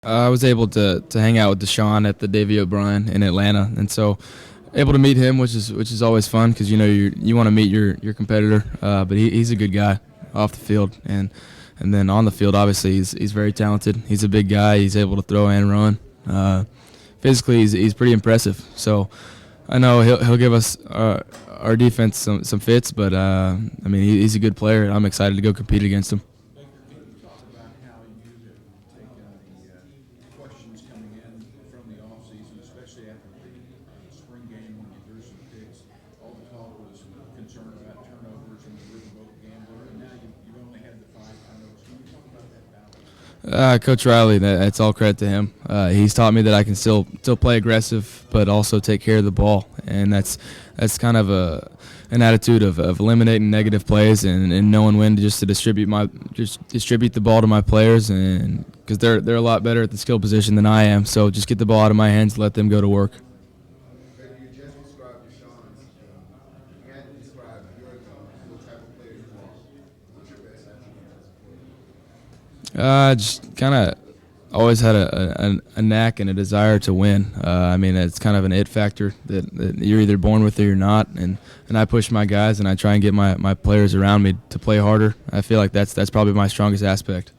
I was able to hang out with Deshaun at the Davy O'Brien in Atlanta, and so able to meet him, which is always fun because you want to meet your competitor. But he's a good guy off the field, and then on the field, obviously he's very talented. He's a big guy. He's able to throw and run. Physically, he's pretty impressive. So I know he'll give us our defense some fits, but I mean he's a good player. I'm excited to go compete against him. Questions coming in from the offseason, especially after the spring game when you threw some picks. All the talk was concern about turnovers and the riverboat gambler, and now you've only had the 5 turnovers. Can you talk about that balance? Coach Riley, that's all credit to him. He's taught me that I can still play aggressive, but also take care of the ball, and that's kind of an attitude of eliminating negative plays and knowing when to distribute the ball to my players, and because they're a lot better at the skill position than I am. So just get the ball out of my hands, let them go to work. You just described Deshaun. You had to describe what type of player you are. What's your best attribute? Just kind of always had a knack and a desire to win. I mean, it's kind of an it factor that you're either born with it or you're not. And I push my guys and I try and get my players around me to play harder. I feel like that's probably my strongest aspect.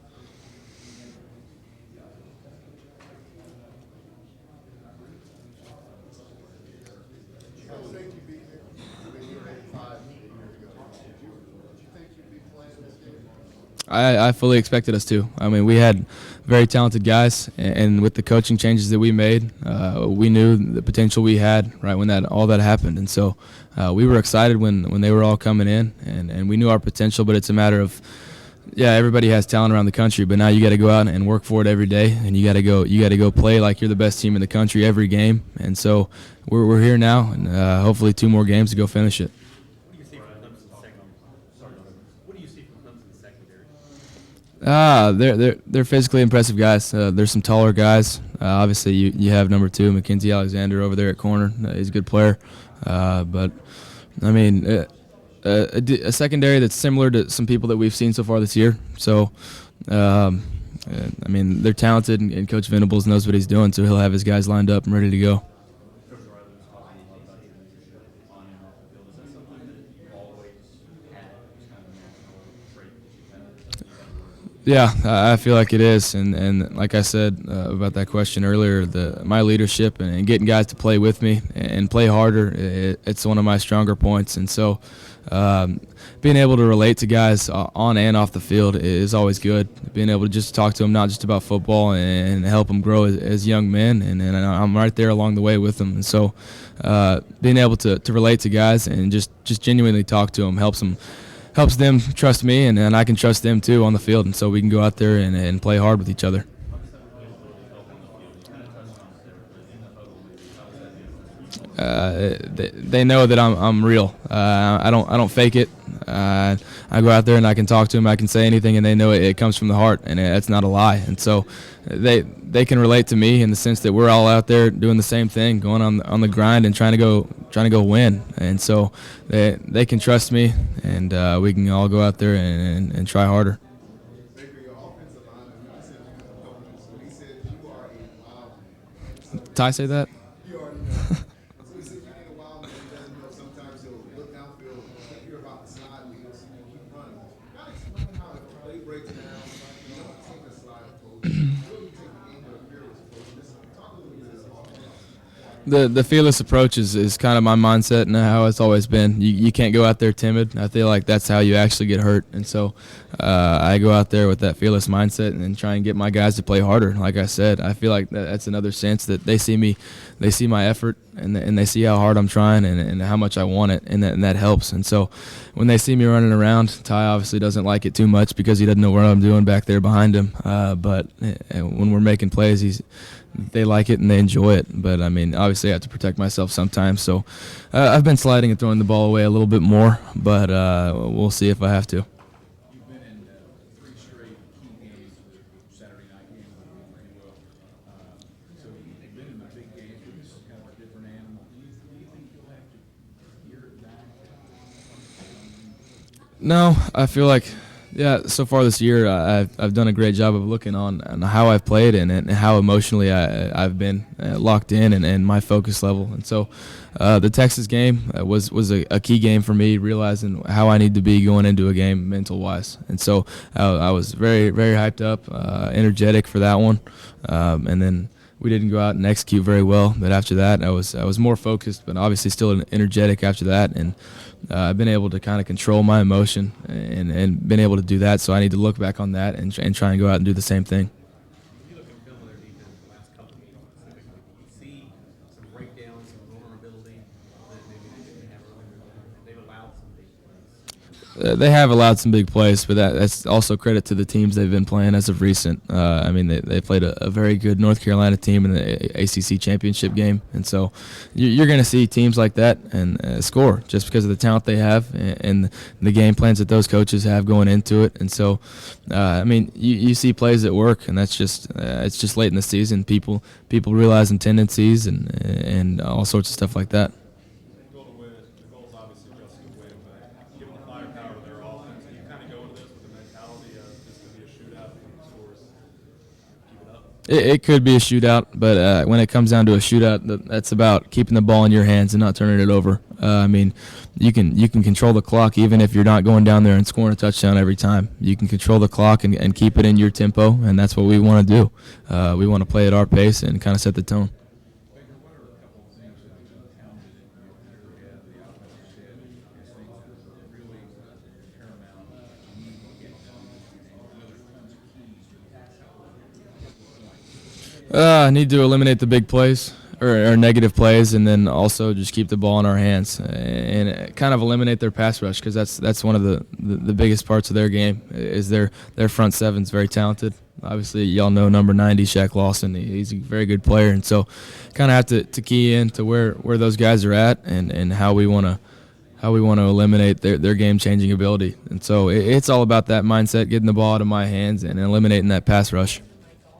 I fully expected us to. I mean, we had very talented guys, and with the coaching changes that we made, we knew the potential we had right when all that happened. And so we were excited when they were all coming in, and we knew our potential, but it's a matter of, yeah, everybody has talent around the country, but now you got to go out and work for it every day, and you got to go play like you're the best team in the country every game. And so we're here now, and hopefully 2 more games to go finish it. They're physically impressive guys. There's some taller guys. Obviously, you have number 2, Mackenzie Alexander, over there at corner. He's a good player. But I mean, a secondary that's similar to some people that we've seen so far this year. So, I mean, they're talented, and Coach Venables knows what he's doing, so he'll have his guys lined up and ready to go. Yeah, I feel like it is, and like I said about that question earlier, my leadership and getting guys to play with me and play harder, it's one of my stronger points. And so being able to relate to guys on and off the field is always good. Being able to just talk to them, not just about football, and help them grow as young men, and I'm right there along the way with them. And so being able to relate to guys and just genuinely talk to them helps them trust me, and I can trust them too on the field, and so we can go out there and play hard with each other. They know that I'm real. I don't fake it. I go out there and I can talk to them. I can say anything, and they know it comes from the heart, and it's not a lie. And so they can relate to me in the sense that we're all out there doing the same thing, going on the grind and trying to go win. And so they can trust me, and we can all go out there and try harder. Ty say that? The fearless approach is kind of my mindset and how it's always been. You can't go out there timid. I feel like that's how you actually get hurt. And so I go out there with that fearless mindset and try and get my guys to play harder. Like I said, I feel like that's another sense that they see me, they see my effort, and they see how hard I'm trying and how much I want it, and that helps. And so when they see me running around, Ty obviously doesn't like it too much because he doesn't know what I'm doing back there behind him. But when we're making plays, they like it and they enjoy it. But I mean, obviously I have to protect myself sometimes. So I've been sliding and throwing the ball away a little bit more, but we'll see if I have to. You've been in 3 straight key games, the Saturday night game, so you've been in the big games, but this is kind of a different animal. Do you think you'll have to gear it back? No, I feel like Yeah, so far this year, I've done a great job of looking on how I've played and how emotionally I've been locked in and my focus level. And so the Texas game was a key game for me, realizing how I need to be going into a game mental-wise. And so I was very, very hyped up, energetic for that one. And then we didn't go out and execute very well. But after that, I was more focused, but obviously still energetic after that. And I've been able to kind of control my emotion and been able to do that. So I need to look back on that and try and go out and do the same thing. You look at film of their defense the last couple of games specifically. You see some breakdowns, some vulnerability that maybe they didn't have earlier. They've allowed some big plays. They have allowed some big plays, but that's also credit to the teams they've been playing as of recent. I mean, they played a very good North Carolina team in the ACC championship game, and so you're going to see teams like that and score just because of the talent they have and the game plans that those coaches have going into it. And so, I mean, you see plays that work, and that's just it's just late in the season. People realizing tendencies and all sorts of stuff like that. The goal is obviously just to win, but given the firepower of their offense, do you kind of go into this with the mentality of this could be a shootout and scores, keep it up? It could be a shootout, but when it comes down to a shootout, that's about keeping the ball in your hands and not turning it over. I mean, you can control the clock even if you're not going down there and scoring a touchdown every time. You can control the clock and keep it in your tempo, and that's what we want to do. We want to play at our pace and kind of set the tone. Baker, what are a couple of things that have been pounded in your head, the offensive head, as things that really paramount need to get done? And I know there's tons of keys, but I need to eliminate the big plays or negative plays, and then also just keep the ball in our hands and kind of eliminate their pass rush, because that's one of the biggest parts of their game is their front seven's very talented. Obviously, y'all know number 90, Shaq Lawson. He's a very good player, and so kind of have to key in to where those guys are at and how we want to eliminate their game-changing ability. And so it's all about that mindset, getting the ball out of my hands and eliminating that pass rush.